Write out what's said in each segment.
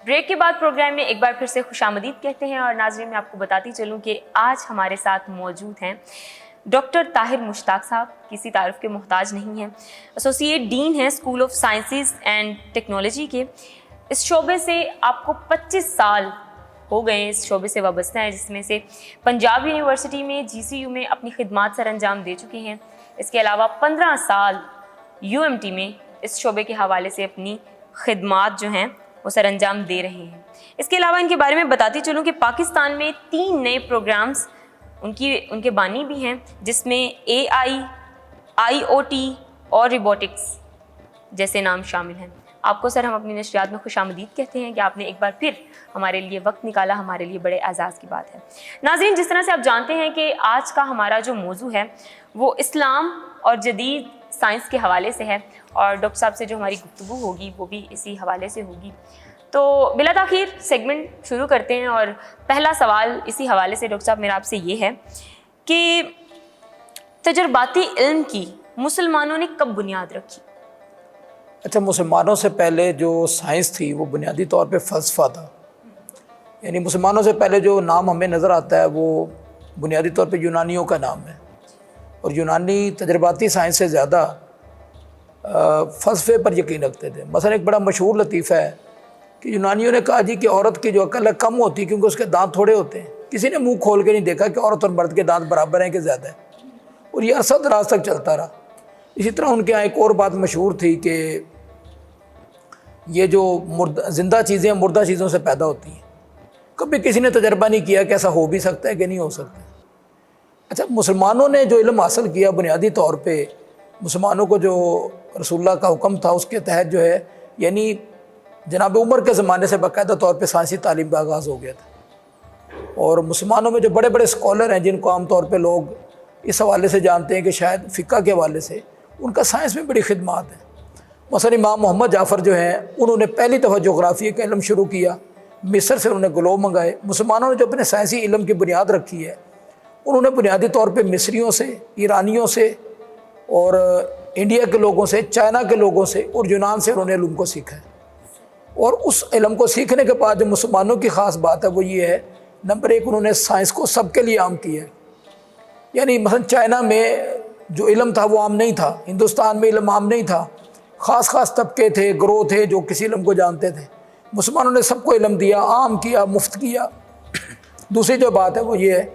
Break کے بعد programme میں ایک بار پھر سے خوش آمدید کہتے ہیں اور ناظرین میں آپ کو بتاتی چلوں کہ آج ہمارے ساتھ موجود ہیں ڈاکٹر طاہر مشتاق صاحب. کسی تعارف کے محتاج نہیں ہیں. ایسوسیٹ ڈین ہیں school of sciences and technology کے. اس شعبے سے آپ کو 25 سال ہو گئے اس شعبے سے وابستہ ہیں، جس میں سے پنجاب یونیورسٹی میں GCU میں اپنی خدمات سر انجام دے چکے ہیں. اس کے علاوہ 15 سال UMT میں اس شعبے کے حوالے سے اپنی خدمات جو ہیں وہ سر انجام دے رہے ہیں. اس کے علاوہ ان کے بارے میں بتاتی چلوں کہ پاکستان میں 3 نئے پروگرامز ان کے بانی بھی ہیں، جس میں AI، IoT اور روبوٹکس جیسے نام شامل ہیں. آپ کو سر ہم اپنی نشریات میں خوش آمدید کہتے ہیں کہ آپ نے ایک بار پھر ہمارے لیے وقت نکالا، ہمارے لیے بڑے اعزاز کی بات ہے. ناظرین، جس طرح سے آپ جانتے ہیں کہ آج کا ہمارا جو موضوع ہے وہ اسلام اور جدید سائنس کے حوالے سے ہے، اور ڈاکٹر صاحب سے جو ہماری گفتگو ہوگی وہ بھی اسی حوالے سے ہوگی. تو بلا تاخیر سیگمنٹ شروع کرتے ہیں، اور پہلا سوال اسی حوالے سے ڈاکٹر صاحب میرا آپ سے یہ ہے کہ تجرباتی علم کی مسلمانوں نے کب بنیاد رکھی؟ اچھا، مسلمانوں سے پہلے جو سائنس تھی وہ بنیادی طور پہ فلسفہ تھا. یعنی مسلمانوں سے پہلے جو نام ہمیں نظر آتا ہے وہ بنیادی طور پہ یونانیوں کا نام ہے، اور یونانی تجرباتی سائنس سے زیادہ فلسفے پر یقین رکھتے تھے. مثلا ایک بڑا مشہور لطیفہ ہے کہ یونانیوں نے کہا جی کہ عورت کی جو عقل ہے کم ہوتی کیونکہ اس کے دانت تھوڑے ہوتے ہیں. کسی نے منہ کھول کے نہیں دیکھا کہ عورت اور مرد کے دانت برابر ہیں کہ زیادہ ہیں، اور یہ عرصہ دراز تک چلتا رہا. اسی طرح ان کے یہاں ایک اور بات مشہور تھی کہ یہ جو زندہ چیزیں مردہ چیزوں سے پیدا ہوتی ہیں. کبھی کسی نے تجربہ نہیں کیا کہ ایسا ہو بھی سکتا ہے کہ نہیں ہو سکتا. اچھا، مسلمانوں نے جو علم حاصل کیا بنیادی طور پہ مسلمانوں کو جو رسول اللہ کا حکم تھا اس کے تحت جو ہے، یعنی جناب عمر کے زمانے سے باقاعدہ طور پہ سائنسی تعلیم کا آغاز ہو گیا تھا. اور مسلمانوں میں جو بڑے بڑے اسکالر ہیں جن کو عام طور پہ لوگ اس حوالے سے جانتے ہیں کہ شاید فقہ کے حوالے سے ان کا سائنس میں بڑی خدمات ہیں. مثلا امام محمد جعفر جو ہیں انہوں نے پہلی دفعہ جغرافیہ کا علم شروع کیا، مصر سے انہوں نے گلوب منگائے. مسلمانوں نے جو اپنے سائنسی علم کی بنیاد رکھی ہے انہوں نے بنیادی طور پہ مصریوں سے، ایرانیوں سے، اور انڈیا کے لوگوں سے، چائنا کے لوگوں سے اور یونان سے انہوں نے علم کو سیکھا ہے. اور اس علم کو سیکھنے کے بعد جو مسلمانوں کی خاص بات ہے وہ یہ ہے، نمبر 1 انہوں نے سائنس کو سب کے لیے عام کیا ہے. یعنی مثلا چائنا میں جو علم تھا وہ عام نہیں تھا، ہندوستان میں علم عام نہیں تھا، خاص طبقے تھے، گروہ تھے جو کسی علم کو جانتے تھے. مسلمانوں نے سب کو علم دیا، عام کیا، مفت کیا. دوسری جو بات ہے وہ یہ ہے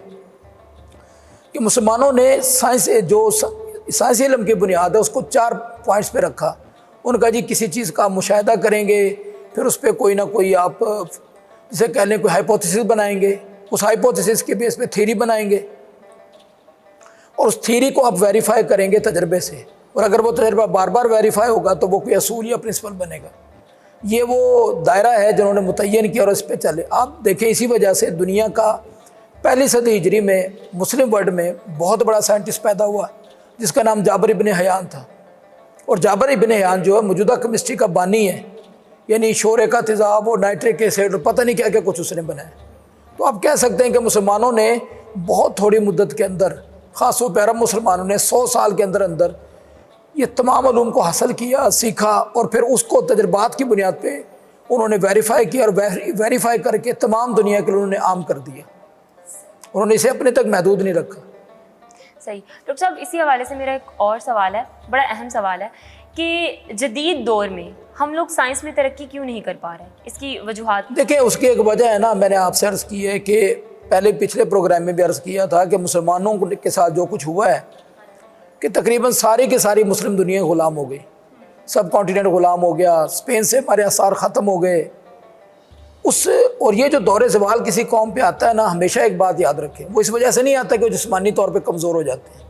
کہ مسلمانوں نے سائنسی علم کی بنیاد ہے اس کو 4 پوائنٹس پہ رکھا. ان کا جی کسی چیز کا مشاہدہ کریں گے، پھر اس پہ کوئی نہ کوئی آپ جسے کہہ لیں کوئی ہائپوتھیسس بنائیں گے، اس ہائپوتھیسس کے بیس پہ تھیوری بنائیں گے، اور اس تھیوری کو آپ ویریفائی کریں گے تجربے سے، اور اگر وہ تجربہ بار بار ویریفائی ہوگا تو وہ کوئی اصول یا پرنسپل بنے گا. یہ وہ دائرہ ہے جنہوں نے متعین کیا اور اس پہ چلے. آپ دیکھیں اسی وجہ سے دنیا کا پہلی صدی ہجری میں مسلم ورلڈ میں بہت بڑا سائنٹسٹ پیدا ہوا جس کا نام جابر ابن حیان تھا. اور جابر ابن حیان جو ہے موجودہ کیمسٹری کا بانی ہے، یعنی شورے کا تیزاب اور نائٹرک ایسڈ اور پتہ نہیں کیا کچھ اس نے بنایا. تو آپ کہہ سکتے ہیں کہ مسلمانوں نے بہت تھوڑی مدت کے اندر، خاص طور پہ عرب مسلمانوں نے 100 سال کے اندر یہ تمام علوم کو حاصل کیا، سیکھا، اور پھر اس کو تجربات کی بنیاد پہ انہوں نے ویریفائی کیا، اور ویریفائی کر کے تمام دنیا کے لوگوں نے عام کر دیا. انہوں نے اسے اپنے تک محدود نہیں رکھا. صحیح. ڈاکٹر صاحب اسی حوالے سے میرا ایک اور سوال ہے، بڑا اہم سوال ہے کہ جدید دور میں ہم لوگ سائنس میں ترقی کیوں نہیں کر پا رہے؟ اس کی وجوہات دیکھیں، اس کی ایک وجہ ہے نا، میں نے آپ سے عرض کی ہے کہ پہلے پچھلے پروگرام میں بھی عرض کیا تھا کہ مسلمانوں کے ساتھ جو کچھ ہوا ہے کہ تقریباً ساری کی ساری مسلم دنیا غلام ہو گئی. سب کانٹیننٹ غلام ہو گیا، اسپین سے ہمارے آثار ختم ہو گئے. اور یہ جو دور زوال کسی قوم پہ آتا ہے نا، ہمیشہ ایک بات یاد رکھیں، وہ اس وجہ سے نہیں آتا کہ وہ جسمانی طور پہ کمزور ہو جاتے ہیں،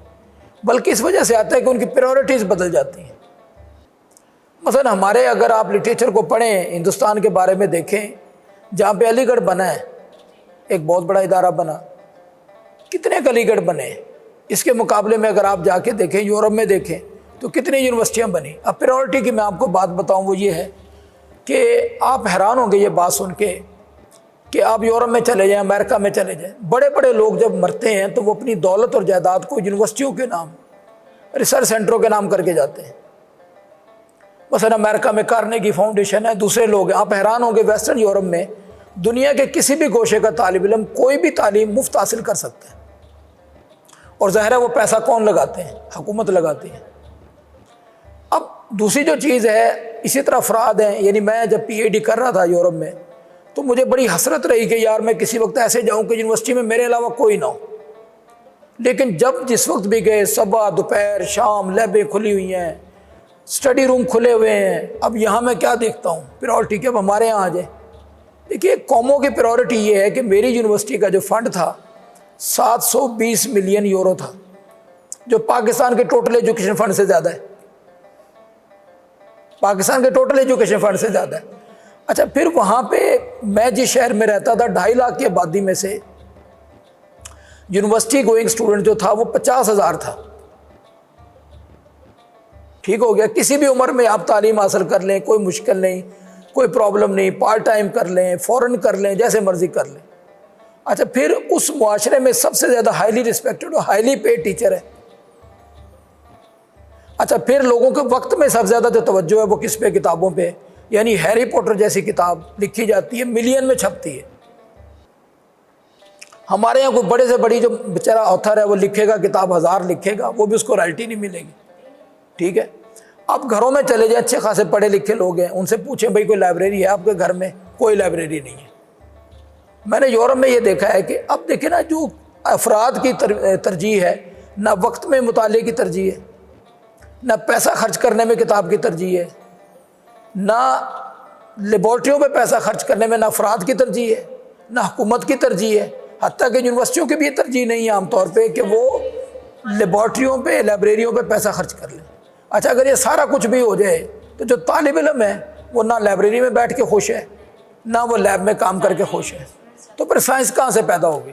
بلکہ اس وجہ سے آتا ہے کہ ان کی پریورٹیز بدل جاتی ہیں. مثلا ہمارے اگر آپ لٹریچر کو پڑھیں، ہندوستان کے بارے میں دیکھیں، جہاں پہ علی گڑھ بنا ہے، ایک بہت بڑا ادارہ بنا، کتنے علی گڑھ بنے. اس کے مقابلے میں اگر آپ جا کے دیکھیں، یورپ میں دیکھیں تو کتنی یونیورسٹیاں بنی. اب پریورٹی کی میں آپ کو بات بتاؤں وہ یہ ہے کہ آپ حیران ہوں گے یہ بات سن کے کہ آپ یورپ میں چلے جائیں، امریکہ میں چلے جائیں، بڑے بڑے لوگ جب مرتے ہیں تو وہ اپنی دولت اور جائیداد کو یونیورسٹیوں کے نام، ریسرچ سینٹروں کے نام کر کے جاتے ہیں. مثلا امریکہ میں کارنیگی فاؤنڈیشن ہے، دوسرے لوگ ہیں. آپ حیران ہوں گے ویسٹرن یورپ میں دنیا کے کسی بھی گوشے کا طالب علم کوئی بھی تعلیم مفت حاصل کر سکتا ہے. اور ظاہر ہے وہ پیسہ کون لگاتے ہیں؟ حکومت لگاتی ہے. اب دوسری جو چیز ہے، اسی طرح افراد ہیں. یعنی میں جب پی ایچ ڈی کر رہا تھا یورپ میں تو مجھے بڑی حسرت رہی کہ یار میں کسی وقت ایسے جاؤں کہ یونیورسٹی میں میرے علاوہ کوئی نہ ہو. لیکن جب جس وقت بھی گئے، صبح دوپہر شام لیبیں کھلی ہوئی ہیں، اسٹڈی روم کھلے ہوئے ہیں. اب یہاں میں کیا دیکھتا ہوں پریورٹی کہ اب ہمارے یہاں آ جائے. دیکھیے قوموں کی پریورٹی یہ ہے کہ میری یونیورسٹی کا جو فنڈ تھا 720 ملین یورو تھا، جو پاکستان کے ٹوٹل ایجوکیشن فنڈ سے زیادہ ہے. پاکستان کے ٹوٹل ایجوکیشن فنڈ سے زیادہ ہے. اچھا پھر وہاں پہ میں جس شہر میں رہتا تھا 2.5 لاکھ کی آبادی میں سے یونیورسٹی گوئنگ اسٹوڈنٹ جو تھا وہ 50,000 تھا. ٹھیک ہو گیا. کسی بھی عمر میں آپ تعلیم حاصل کر لیں، کوئی مشکل نہیں، کوئی پرابلم نہیں، پارٹ ٹائم کر لیں، فوراً کر لیں، جیسے مرضی کر لیں. اچھا پھر اس معاشرے میں سب سے زیادہ ہائیلی ریسپیکٹڈ اور ہائیلی پیڈ ٹیچر ہے. اچھا پھر لوگوں کے وقت میں سب سے زیادہ جو توجہ ہے وہ کس پہ؟ کتابوں پہ. یعنی ہیری پوٹر جیسی کتاب لکھی جاتی ہے، ملین میں چھپتی ہے. ہمارے یہاں کوئی بڑے سے بڑی جو بیچارہ آتھر ہے وہ لکھے گا کتاب 1000 لکھے گا، وہ بھی اس کو رائلٹی نہیں ملے گی. ٹھیک ہے. اب گھروں میں چلے جائیں، اچھے خاصے پڑھے لکھے لوگ ہیں، ان سے پوچھیں بھائی کوئی لائبریری ہے آپ کے گھر میں؟ کوئی لائبریری نہیں ہے. میں نے یورپ میں یہ دیکھا ہے کہ اب دیکھیں نا، جو افراد کی ترجیح ہے، نہ وقت میں مطالعے کی ترجیح ہے، نہ پیسہ خرچ کرنے میں کتاب کی ترجیح ہے، نہ لیبارٹریوں پہ پیسہ خرچ کرنے میں نہ افراد کی ترجیح ہے، نہ حکومت کی ترجیح ہے. حتیٰ کہ یونیورسٹیوں کی بھی یہ ترجیح نہیں ہے عام طور پہ کہ وہ لیبارٹریوں پہ لائبریریوں پہ پیسہ خرچ کر لیں. اچھا اگر یہ سارا کچھ بھی ہو جائے تو جو طالب علم ہے وہ نہ لائبریری میں بیٹھ کے خوش ہے، نہ وہ لیب میں کام کر کے خوش ہے. تو پھر سائنس کہاں سے پیدا ہوگی؟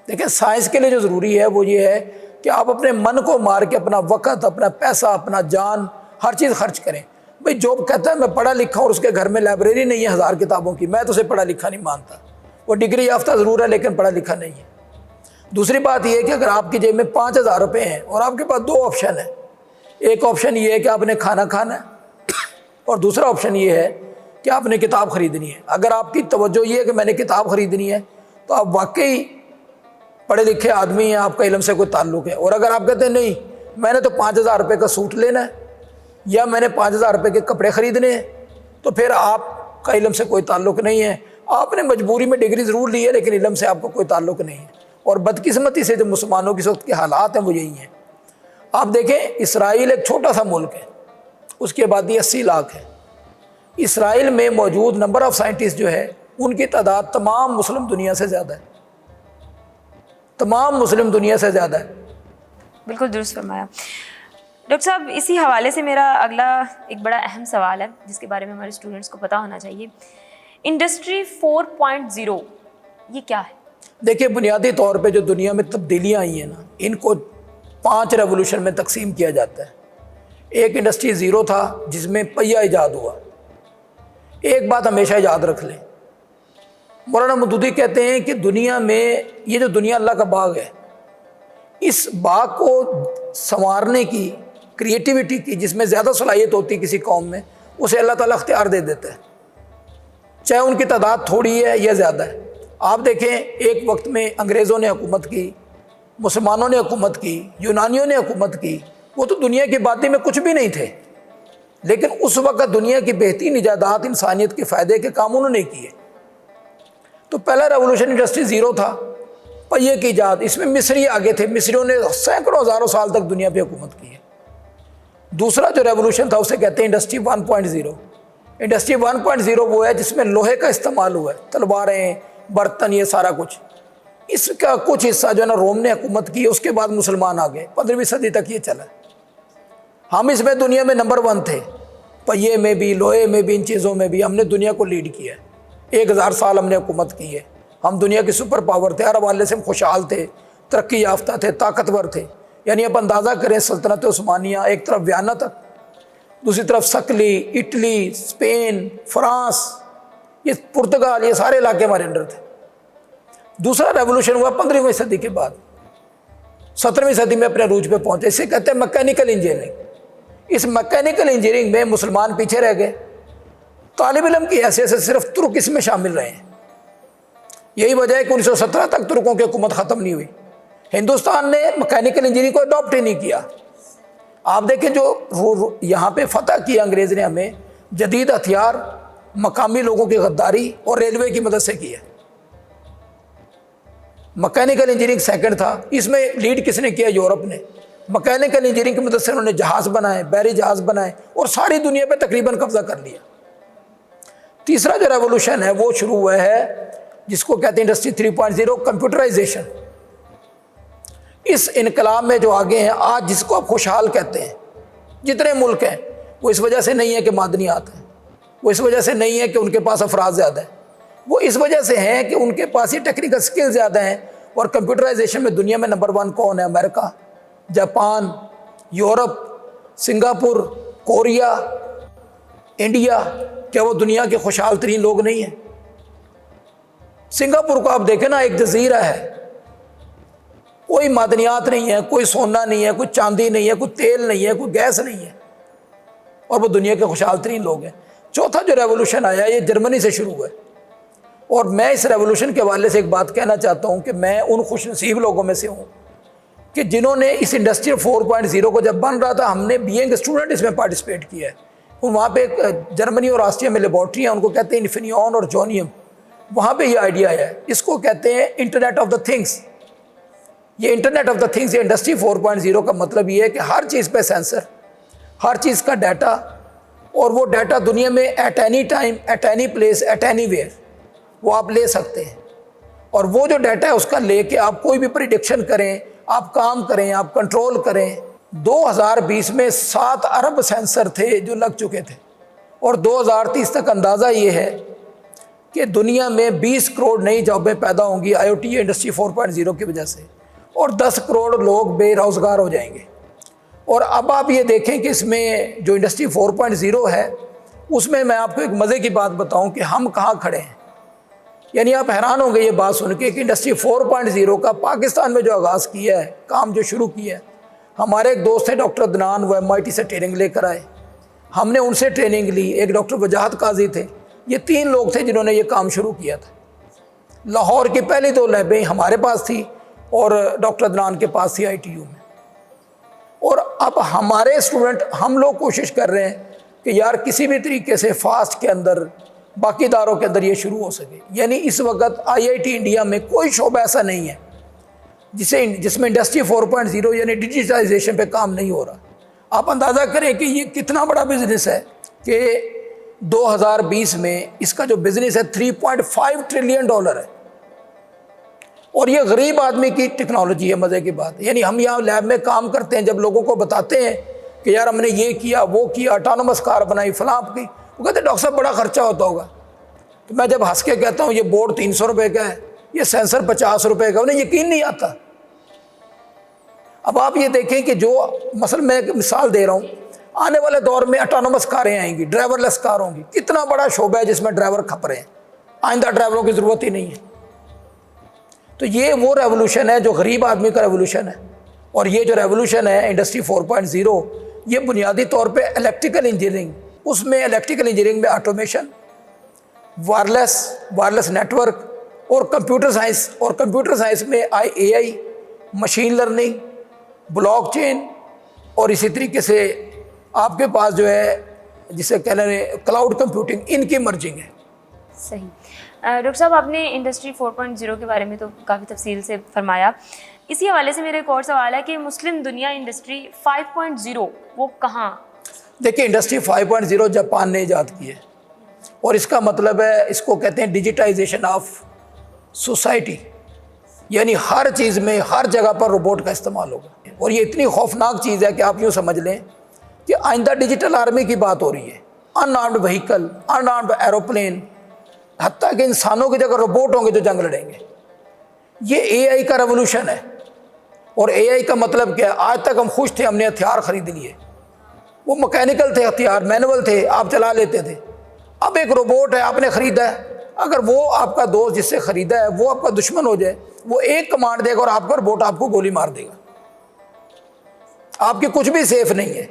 دیکھیں سائنس کے لیے جو ضروری ہے وہ یہ ہے کہ آپ اپنے من کو مار کے اپنا وقت، اپنا پیسہ، اپنا جان، ہر چیز خرچ کریں. بھئی جو کہتا ہے میں پڑھا لکھا ہوں اور اس کے گھر میں لائبریری نہیں ہے 1000 کتابوں کی، میں تو اسے پڑھا لکھا نہیں مانتا. وہ ڈگری یافتہ ضرور ہے لیکن پڑھا لکھا نہیں ہے. دوسری بات یہ ہے کہ اگر آپ کی جیب میں 5000 روپے ہیں اور آپ کے پاس 2 آپشن ہیں، ایک آپشن یہ ہے کہ آپ نے کھانا کھانا ہے اور دوسرا آپشن یہ ہے کہ آپ نے کتاب خریدنی ہے. اگر آپ کی توجہ یہ ہے کہ میں نے کتاب خریدنی ہے تو آپ واقعی پڑھے لکھے آدمی ہیں، آپ کا علم سے کوئی تعلق ہے. اور اگر آپ کہتے ہیں نہیں میں نے تو 5000 روپے کا سوٹ لینا ہے یا میں نے 5000 روپے کے کپڑے خریدنے ہیں، تو پھر آپ کا علم سے کوئی تعلق نہیں ہے. آپ نے مجبوری میں ڈگری ضرور لی ہے لیکن علم سے آپ کو کوئی تعلق نہیں ہے. اور بدقسمتی سے جو مسلمانوں کی اس وقت کے حالات ہیں وہ یہی ہیں. آپ دیکھیں اسرائیل ایک چھوٹا سا ملک ہے، اس کی آبادی 80 لاکھ ہے. اسرائیل میں موجود نمبر آف سائنٹسٹ جو ہے ان کی تعداد تمام مسلم دنیا سے زیادہ ہے، تمام مسلم دنیا سے زیادہ ہے. بالکل درست فرمایا. ڈاکٹر صاحب اسی حوالے سے میرا اگلا ایک بڑا اہم سوال ہے جس کے بارے میں ہمارے اسٹوڈنٹس کو پتہ ہونا چاہیے. انڈسٹری 4.0 یہ کیا ہے؟ دیکھیے بنیادی طور پہ جو دنیا میں تبدیلیاں آئی ہیں نا، ان کو 5 ریولوشن میں تقسیم کیا جاتا ہے. ایک انڈسٹری 0 تھا جس میں پہیہ ایجاد ہوا. ایک بات ہمیشہ یاد رکھ لیں، مولانا مودودی کہتے ہیں کہ دنیا میں یہ جو دنیا اللہ کا باغ ہے، اس باغ کو سنوارنے کی، کریٹیوٹی کی، جس میں زیادہ صلاحیت ہوتی ہے کسی قوم میں، اسے اللہ تعالیٰ اختیار دے دیتا ہے، چاہے ان کی تعداد تھوڑی ہے یا زیادہ ہے. آپ دیکھیں ایک وقت میں انگریزوں نے حکومت کی، مسلمانوں نے حکومت کی، یونانیوں نے حکومت کی. وہ تو دنیا کی آبادی میں کچھ بھی نہیں تھے، لیکن اس وقت دنیا کی بہترین ایجادات انسانیت کے فائدے کے کام انہوں نے کیے. تو پہلا ریولوشن انڈسٹری 0 تھا، پہیے کی ایجاد. اس میں مصری آگے تھے، مصریوں نے سینکڑوں ہزاروں سال تک دنیا پہ حکومت کی ہے. دوسرا جو ریولوشن تھا اسے کہتے ہیں انڈسٹری 1.0. انڈسٹری 1.0 وہ ہے جس میں لوہے کا استعمال ہوا ہے، تلواریں، برتن، یہ سارا کچھ. اس کا کچھ حصہ جو ہے نا روم نے حکومت کی، اس کے بعد مسلمان آ گئے. 15ویں صدی تک یہ چلا. ہم اس میں دنیا میں نمبر 1 تھے، پہیے میں بھی، لوہے میں بھی، ان چیزوں میں بھی ہم نے دنیا کو لیڈ کیا ہے. 1000 سال ہم نے حکومت کی ہے. ہم دنیا کی سپر پاور تھے، ہر حوالے سے ہم خوشحال تھے، ترقی یافتہ تھے، طاقتور تھے. یعنی آپ اندازہ کریں سلطنت عثمانیہ ایک طرف ویانا تک، دوسری طرف سکلی، اٹلی، اسپین، فرانس، یہ پرتگال، یہ سارے علاقے ہمارے انڈر تھے. دوسرا ریولوشن ہوا 15ویں صدی کے بعد. 17ویں صدی میں اپنے عروج پہ پہنچے. اسے کہتے ہیں میکینیکل انجینئرنگ. اس میکینیکل انجینئرنگ میں مسلمان پیچھے رہ گئے، طالب علم کی حیثیت سے صرف ترک اس میں شامل رہے ہیں۔ یہی وجہ ہے کہ 1917 تک ترکوں کی حکومت ختم نہیں ہوئی۔ ہندوستان نے میکینیکل انجینئرنگ کو اڈاپٹ ہی نہیں کیا۔ آپ دیکھیں جو یہاں پہ فتح کیا انگریز نے ہمیں، جدید ہتھیار، مقامی لوگوں کی غداری اور ریلوے کی مدد سے کیا۔ میکینیکل انجینئرنگ سیکنڈ تھا، اس میں لیڈ کس نے کیا؟ یورپ نے۔ میکینیکل انجینئرنگ کی مدد سے انہوں نے جہاز بنائے، بحری جہاز بنائے اور ساری دنیا پہ تقریباً قبضہ کر لیا۔ تیسرا جو ریولوشن ہے وہ شروع ہوا ہے جس کو کہتے ہیں انڈسٹری 3.0، کمپیوٹرائزیشن۔ اس انقلاب میں جو آگے ہیں آج، جس کو آپ خوشحال کہتے ہیں، جتنے ملک ہیں، وہ اس وجہ سے نہیں ہے کہ معدنیات ہیں، وہ اس وجہ سے نہیں ہے کہ ان کے پاس افراد زیادہ ہیں، وہ اس وجہ سے ہیں کہ ان کے پاس یہ ٹیکنیکل سکل زیادہ ہیں۔ اور کمپیوٹرائزیشن میں دنیا میں نمبر 1 کون ہے؟ امریکہ، Japan, Europe, Singapore, Korea, India. کیا وہ دنیا کے خوشحال ترین لوگ نہیں ہیں؟ سنگاپور کو آپ دیکھیں نا، ایک جزیرہ ہے، کوئی معدنیات نہیں ہے، کوئی سونا نہیں ہے، کوئی چاندی نہیں ہے، کوئی تیل نہیں ہے، کوئی گیس نہیں ہے، اور وہ دنیا کے خوشحال ترین لوگ ہیں۔ چوتھا جو ریولوشن آیا یہ جرمنی سے شروع ہوا ہے، اور میں اس ریولوشن کے حوالے سے ایک بات کہنا چاہتا ہوں کہ میں ان خوش نصیب لوگوں میں سے ہوں کہ جنہوں نے اس انڈسٹری 4.0 کو جب بن رہا تھا، ہم نے بینگ اسٹوڈنٹ اس میں پارٹیسپیٹ کیا ہے۔ وہاں پہ ایک جرمنی اور آسٹریا میں لیبارٹری ہیں، ان کو کہتے ہیں انفینیون اور جونیم۔ وہاں پہ یہ آئیڈیا ہے، اس کو کہتے ہیں انٹرنیٹ آف دا تھنگس۔ یہ انٹرنیٹ آف دا تھنگس، یہ انڈسٹری 4.0 کا مطلب یہ ہے کہ ہر چیز پہ سینسر، ہر چیز کا ڈیٹا، اور وہ ڈیٹا دنیا میں at any time, at any place, at anywhere وہ آپ لے سکتے ہیں، اور وہ جو ڈیٹا ہے اس کا لے کے آپ کوئی بھی پریڈکشن کریں، آپ کام کریں، آپ کنٹرول کریں۔ 2020 میں 7 ارب سینسر تھے جو لگ چکے تھے، اور 2030 تک اندازہ یہ ہے کہ دنیا میں 20 کروڑ نئی جابیں پیدا ہوں گی آئی او ٹی انڈسٹری 4.0 کی وجہ سے، اور 10 کروڑ لوگ بے روزگار ہو جائیں گے۔ اور اب آپ یہ دیکھیں کہ اس میں جو انڈسٹری 4.0 ہے، اس میں آپ کو ایک مزے کی بات بتاؤں کہ ہم کہاں کھڑے ہیں۔ یعنی آپ حیران ہوں گے یہ بات سن کے کہ انڈسٹری 4.0 کا پاکستان میں جو آغاز کیا ہے، کام جو شروع کیا ہے، ہمارے ایک دوست ہیں ڈاکٹر عدنان، وہ MIT سے ٹریننگ لے کر آئے، ہم نے ان سے ٹریننگ لی۔ ایک ڈاکٹر وجاہت قاضی تھے، یہ 3 لوگ تھے جنہوں نے یہ کام شروع کیا تھا۔ لاہور کی پہلی 2 لیبیں ہمارے پاس تھی اور ڈاکٹر عدنان کے پاس تھی ITU میں۔ اور اب ہمارے اسٹوڈنٹ، ہم لوگ کوشش کر رہے ہیں کہ یار کسی بھی طریقے سے فاسٹ کے اندر، باقی اداروں کے اندر یہ شروع ہو سکے۔ یعنی اس وقت IIT انڈیا میں کوئی شعبہ ایسا نہیں ہے جس میں انڈسٹری 4.0 یعنی ڈیجیٹائزیشن پہ کام نہیں ہو رہا۔ آپ اندازہ کریں کہ یہ کتنا بڑا بزنس ہے کہ 2020 میں اس کا جو بزنس ہے $3.5 ٹریلین ہے، اور یہ غریب آدمی کی ٹیکنالوجی ہے۔ مزے کی بات، یعنی ہم یہاں لیب میں کام کرتے ہیں، جب لوگوں کو بتاتے ہیں کہ یار ہم نے یہ کیا، وہ کیا، آٹونومس کار بنائی، فلاں کی، وہ کہتے ہیں ڈاکٹر صاحب بڑا خرچہ ہوتا ہوگا۔ تو میں جب ہنس کے کہتا ہوں یہ بورڈ 300 روپے کا ہے، یہ سینسر 50 روپے کا، انہیں یقین نہیں آتا۔ اب آپ یہ دیکھیں کہ جو مثلا میں ایک مثال دے رہا ہوں، آنے والے دور میں آٹونومس کاریں آئیں گی، ڈرائیور لیس کار ہوں گی، کتنا بڑا شعبہ ہے جس میں ڈرائیور کھپ رہے ہیں، آئندہ ڈرائیوروں کی ضرورت ہی نہیں ہے۔ تو یہ وہ ریولوشن ہے جو غریب آدمی کا ریولوشن ہے، اور یہ جو ریولوشن ہے انڈسٹری 4.0، یہ بنیادی طور پہ الیکٹریکل انجینئرنگ، اس میں الیکٹریکل انجینئرنگ میں آٹومیشن، وائرلیس نیٹورک، اور کمپیوٹر سائنس، اور کمپیوٹر سائنس میں AI، machine learning, blockchain, اور اسی طریقے سے آپ کے پاس جو ہے جسے کہہ رہے ہیں کلاؤڈ کمپیوٹنگ، ان کی مرجنگ ہے۔ صحیح۔ ڈاکٹر صاحب آپ نے انڈسٹری 4.0 کے بارے میں تو کافی تفصیل سے فرمایا، اسی حوالے سے میرا ایک اور سوال ہے کہ مسلم دنیا انڈسٹری 5.0 وہ کہاں؟ دیکھیں انڈسٹری 5.0 جاپان نے ایجاد کی ہے، اور اس کا مطلب ہے، اس کو کہتے ہیں ڈیجیٹائزیشن آف سوسائٹی، یعنی ہر چیز میں ہر جگہ پر روبوٹ کا استعمال ہوگا۔ اور یہ اتنی خوفناک چیز ہے کہ آپ یوں سمجھ لیں کہ آئندہ ڈیجیٹل آرمی کی بات ہو رہی ہے، ان آرمڈ وہیکل، ان آرمڈ ایروپلین، حتیٰ کہ انسانوں کی جگہ روبوٹ ہوں گے جو جنگ لڑیں گے۔ یہ AI کا ریولوشن ہے، اور AI کا مطلب کیا ہے؟ آج تک ہم خوش تھے، ہم نے ہتھیار خرید لیے، وہ مکینیکل تھے ہتھیار، مینول تھے، آپ چلا لیتے تھے۔ اب ایک روبوٹ ہے، آپ نے خریدا ہے، اگر وہ آپ کا دوست جس سے خریدا ہے وہ آپ کا دشمن ہو جائے، وہ ایک کمانڈ دے گا اور آپ کا روبوٹ آپ کو گولی مار دے گا، آپ کی کچھ بھی سیف نہیں ہے۔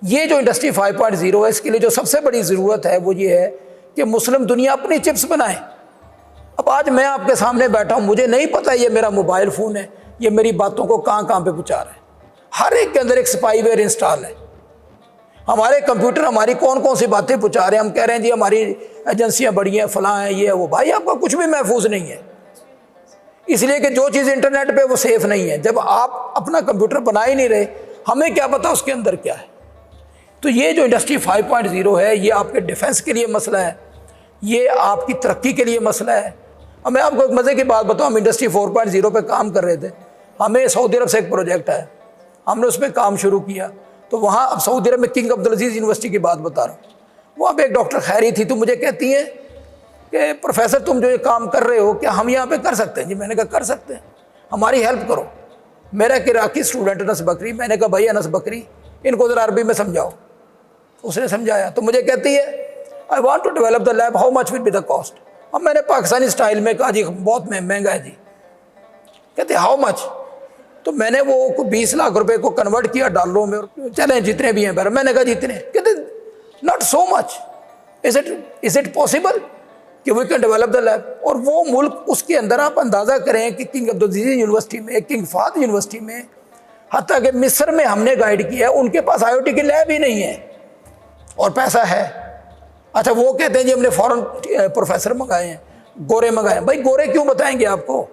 یہ جو انڈسٹری 5.0 ہے اس کے لیے جو سب سے بڑی ضرورت ہے وہ یہ ہے کہ مسلم دنیا اپنی چپس بنائے. اب آج میں آپ کے سامنے بیٹھا ہوں, مجھے نہیں پتا یہ میرا موبائل فون ہے, یہ میری باتوں کو کہاں کہاں پہ پہنچا رہا ہے. ہر ایک کے اندر ایک اسپائی ویئر انسٹال ہے. ہمارے کمپیوٹر ہماری کون کون سی باتیں پہنچا رہے ہیں. ہم کہہ رہے ہیں جی ہماری ایجنسیاں بڑی ہیں, فلاں ہیں, یہ ہے وہ. بھائی آپ کا کچھ بھی محفوظ نہیں ہے, اس لیے کہ جو چیز انٹرنیٹ پہ وہ سیف نہیں ہے. جب آپ اپنا کمپیوٹر بنا ہی نہیں رہے, ہمیں کیا پتا اس کے اندر کیا ہے. تو یہ جو انڈسٹری 5.0 ہے یہ آپ کے ڈیفنس کے لیے مسئلہ ہے, یہ آپ کی ترقی کے لیے مسئلہ ہے. اب میں آپ کو ایک مزے کی بات بتاؤں, ہم انڈسٹری 4.0 پہ کام کر رہے تھے. ہمیں سعودی عرب سے ایک پروجیکٹ آیا, ہم نے اس پہ کام شروع کیا. تو وہاں اب سعودی عرب میں کنگ عبدالعزیز یونیورسٹی کی بات بتا رہا ہوں, وہاں پہ ایک ڈاکٹر خیری تھی, تو مجھے کہتی ہیں کہ پروفیسر تم جو یہ کام کر رہے ہو کیا ہم یہاں پہ کر سکتے ہیں؟ جی میں نے کہا کر سکتے ہیں, ہماری ہیلپ کرو. میرا ایک عراقی اسٹوڈنٹ انس بکری, میں نے کہا بھائی انس بکری ان کو ذرا عربی میں سمجھاؤ. اس نے سمجھایا تو مجھے کہتی ہے I want to develop the lab, how much will be the cost. اب میں نے پاکستانی اسٹائل میں کہا جی بہت مہنگا ہے جی. کہتے ہاؤ مچ. تو میں نے وہ 20 لاکھ روپے کو کنورٹ کیا ڈالروں میں, چلیں جتنے بھی ہیں بہر. میں نے کہا جتنے. کہتے not so much, is it possible کہ we can develop the lab. اور وہ ملک اس کے اندر آپ اندازہ کریں کہ کنگ عبدالعزیز یونیورسٹی میں, کنگ فہد یونیورسٹی میں, حتیٰ کہ مصر میں ہم نے گائیڈ کیا ہے, ان کے پاس IoT کی لیب ہی نہیں ہے اور پیسہ ہے. اچھا وہ کہتے ہیں جی ہم نے فورن پروفیسر منگائے ہیں, گورے منگائے ہیں. بھائی گورے کیوں بتائیں گے آپ کو,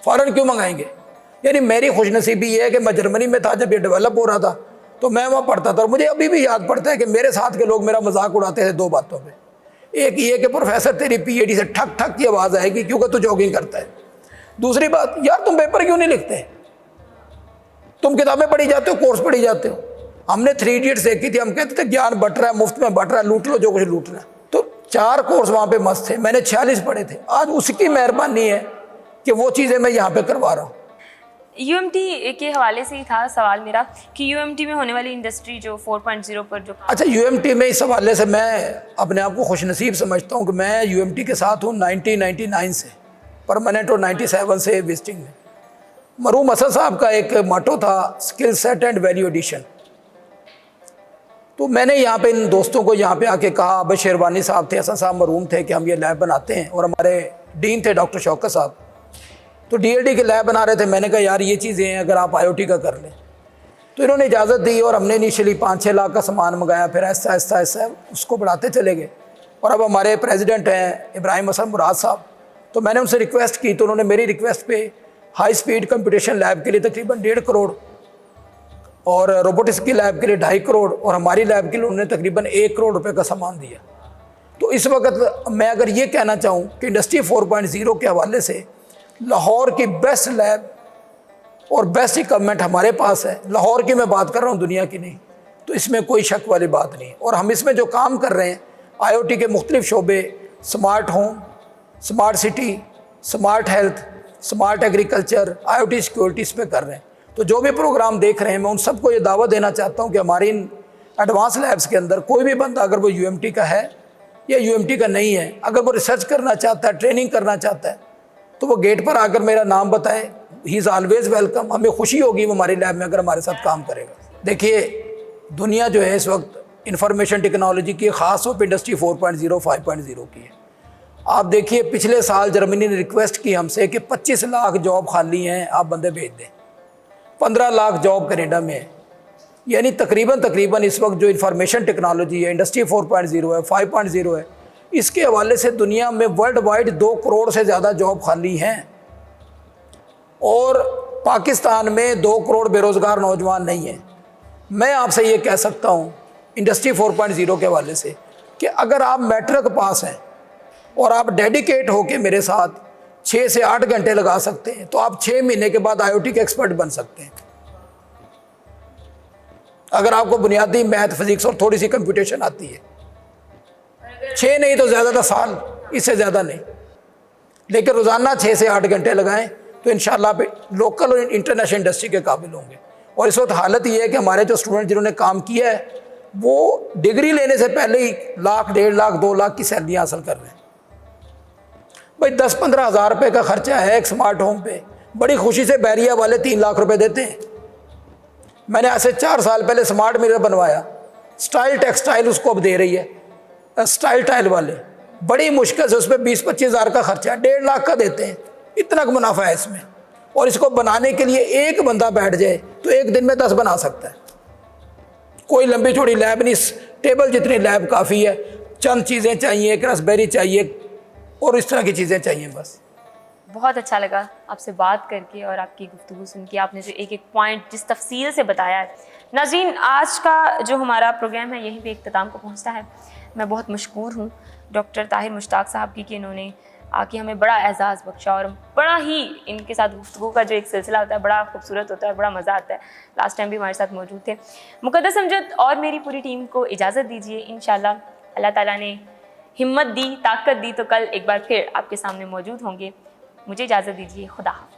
فورن کیوں منگائیں گے؟ یعنی میری خوش نصیبی یہ ہے کہ میں جرمنی میں تھا جب یہ ڈیولپ ہو رہا تھا, تو میں وہاں پڑھتا تھا, اور مجھے ابھی بھی یاد پڑتا ہے کہ میرے ساتھ کے لوگ میرا مذاق اڑاتے تھے 2 باتوں پہ. ایک یہ کہ پروفیسر تیری PhD سے ٹھک ٹھک کی آواز آئے گی کیونکہ تو جاگنگ کرتا ہے. دوسری بات, یار تم پیپر کیوں نہیں لکھتے, تم کتابیں پڑھی جاتے ہو, کورس پڑھی جاتے ہو. ہم نے 3 Idiots دیکھی تھی, ہم کہتے تھے گیان بٹ رہا ہے, مفت میں بٹ رہا ہے, لوٹ لو جو کچھ لوٹنا ہے. تو 4 کورس وہاں پہ مست تھے, میں نے 46 پڑھے تھے. آج اس کی مہربانی ہے کہ وہ چیزیں میں یہاں پہ کروا رہا ہوں. UMT کے حوالے سے ہی تھا سوال میرا کہ UMT میں ہونے والی انڈسٹری جو 4.0 پر جو اچھا UMT میں اس حوالے سے میں اپنے آپ کو خوش نصیب سمجھتا ہوں کہ میں UMT کے ساتھ ہوں 1999 سے پرماننٹ, اور 97 سے وزٹنگ میں. مرحوم اسد صاحب کا ایک ماٹو تھا skill set and value addition. تو میں نے یہاں پہ ان دوستوں کو یہاں پہ آ کے کہا, ابے شیروانی صاحب تھے, حسن صاحب مرحوم تھے, کہ ہم یہ لیب بناتے ہیں, اور ہمارے ڈین تھے ڈاکٹر شوکت صاحب, تو DLD کے لیب بنا رہے تھے. میں نے کہا یار یہ چیزیں ہیں اگر آپ IoT کا کر لیں. تو انہوں نے اجازت دی, اور ہم نے انیشلی 5-6 لاکھ کا سامان منگایا, پھر آہستہ آہستہ آہستہ اس کو بڑھاتے چلے گئے. اور اب ہمارے پریزیڈنٹ ہیں ابراہیم حسن مراد صاحب, تو میں نے ان سے ریکویسٹ کی, تو انہوں نے میری ریکویسٹ پہ ہائی سپیڈ کمپٹیشن لیب کے لیے تقریباً 1.5 کروڑ, اور روبوٹکس کی لیب کے لیے 2.5 کروڑ, اور ہماری لیب کے لیے انہوں نے تقریباً 1 کروڑ روپے کا سامان دیا. تو اس وقت میں اگر یہ کہنا چاہوں کہ انڈسٹری 4.0 کے حوالے سے لاہور کی بیسٹ لیب اور بیسٹ اکوپمنٹ ہمارے پاس ہے. لاہور کی میں بات کر رہا ہوں, دنیا کی نہیں. تو اس میں کوئی شک والی بات نہیں. اور ہم اس میں جو کام کر رہے ہیں IoT کے مختلف شعبے, smart home, smart city, smart health, smart agriculture, IoT security, اس پہ کر رہے ہیں. تو جو بھی پروگرام دیکھ رہے ہیں میں ان سب کو یہ دعوت دینا چاہتا ہوں کہ ہماری ان ایڈوانس لیبس کے اندر کوئی بھی بندہ اگر وہ UMT کا ہے یا UMT کا نہیں ہے, اگر وہ ریسرچ کرنا چاہتا ہے, ٹریننگ کرنا چاہتا ہے, تو وہ گیٹ پر آ کر میرا نام بتائے. ہی از آلویز ویلکم. ہمیں خوشی ہوگی وہ ہماری لیب میں اگر ہمارے ساتھ کام کرے گا. دیکھیے دنیا جو ہے اس وقت انفارمیشن ٹیکنالوجی کی, خاص طور پہ انڈسٹری 4.0 5.0 کی ہے. آپ دیکھیے پچھلے سال جرمنی نے ریکویسٹ کی ہم سے کہ 25 لاکھ جاب خالی ہیں, آپ بندے بھیج دیں. 15 لاکھ جاب کینیڈا میں ہے. یعنی تقریباً اس وقت جو انفارمیشن ٹیکنالوجی ہے, انڈسٹری 4.0 ہے, 5.0 ہے, اس کے حوالے سے دنیا میں ورلڈ وائڈ 2 کروڑ سے زیادہ جاب خالی ہیں. اور پاکستان میں 2 کروڑ بے روزگار نوجوان نہیں ہیں. میں آپ سے یہ کہہ سکتا ہوں انڈسٹری 4.0 کے حوالے سے کہ اگر آپ میٹرک پاس ہیں اور آپ ڈیڈیکیٹ ہو کے میرے ساتھ 6 سے 8 گھنٹے لگا سکتے ہیں, تو آپ 6 مہینے کے بعد IoT کے ایکسپرٹ بن سکتے ہیں. اگر آپ کو بنیادی میتھ, فزکس اور تھوڑی سی کمپیوٹیشن آتی ہے, 6 نہیں تو زیادہ تر سال, اس سے زیادہ نہیں. لیکن روزانہ 6 سے 8 گھنٹے لگائیں تو انشاءاللہ آپ لوکل اور انٹرنیشنل انڈسٹری کے قابل ہوں گے. اور اس وقت حالت یہ ہے کہ ہمارے جو اسٹوڈنٹ جنہوں نے کام کیا ہے وہ ڈگری لینے سے پہلے ہی 1 لاکھ, 1.5 لاکھ, 2 لاکھ کی سیلریاں حاصل کر رہے ہیں. بھائی 10-15 ہزار روپے کا خرچہ ہے ایک سمارٹ ہوم پہ. بڑی خوشی سے بیریا والے 3 لاکھ روپے دیتے ہیں. میں نے ایسے 4 سال پہلے سمارٹ میرر بنوایا, سٹائل ٹیکسٹائل اس کو اب دے رہی ہے، سٹائل ٹائل والے بڑی مشکل سے اس پہ 20-25 ہزار کا خرچہ ہے، 1.5 لاکھ کا دیتے ہیں، اتنا کا منافع ہے اس میں، اور اس کو بنانے کے لیے ایک بندہ بیٹھ جائے تو ایک دن میں 10 بنا سکتا ہے، کوئی لمبی چوڑی لیب نہیں، ٹیبل جتنی لیب کافی ہے، چند چیزیں چاہیے، ایک رسبیری چاہیے اور اس طرح کی چیزیں چاہیے بس۔ بہت اچھا لگا آپ سے بات کر کے اور آپ کی گفتگو سن کے، آپ نے جو ایک ایک پوائنٹ جس تفصیل سے بتایا ہے۔ ناظرین، آج کا جو ہمارا پروگرام ہے یہیں پہ اختتام کو پہنچتا ہے۔ میں بہت مشکور ہوں ڈاکٹر طاہر مشتاق صاحب کی کہ انہوں نے آ کے ہمیں بڑا اعزاز بخشا، اور بڑا ہی ان کے ساتھ گفتگو کا جو ایک سلسلہ ہوتا ہے بڑا خوبصورت ہوتا ہے، بڑا مزہ آتا ہے۔ لاسٹ ٹائم بھی ہمارے ساتھ موجود تھے۔ مقدس امجد اور میری پوری ٹیم کو اجازت دیجیے، انشاءاللہ اللہ تعالیٰ نے ہمت دی، طاقت دی تو کل ایک بار پھر آپ کے سامنے موجود ہوں گے۔ مجھے اجازت دیجیے، خدا حافظ۔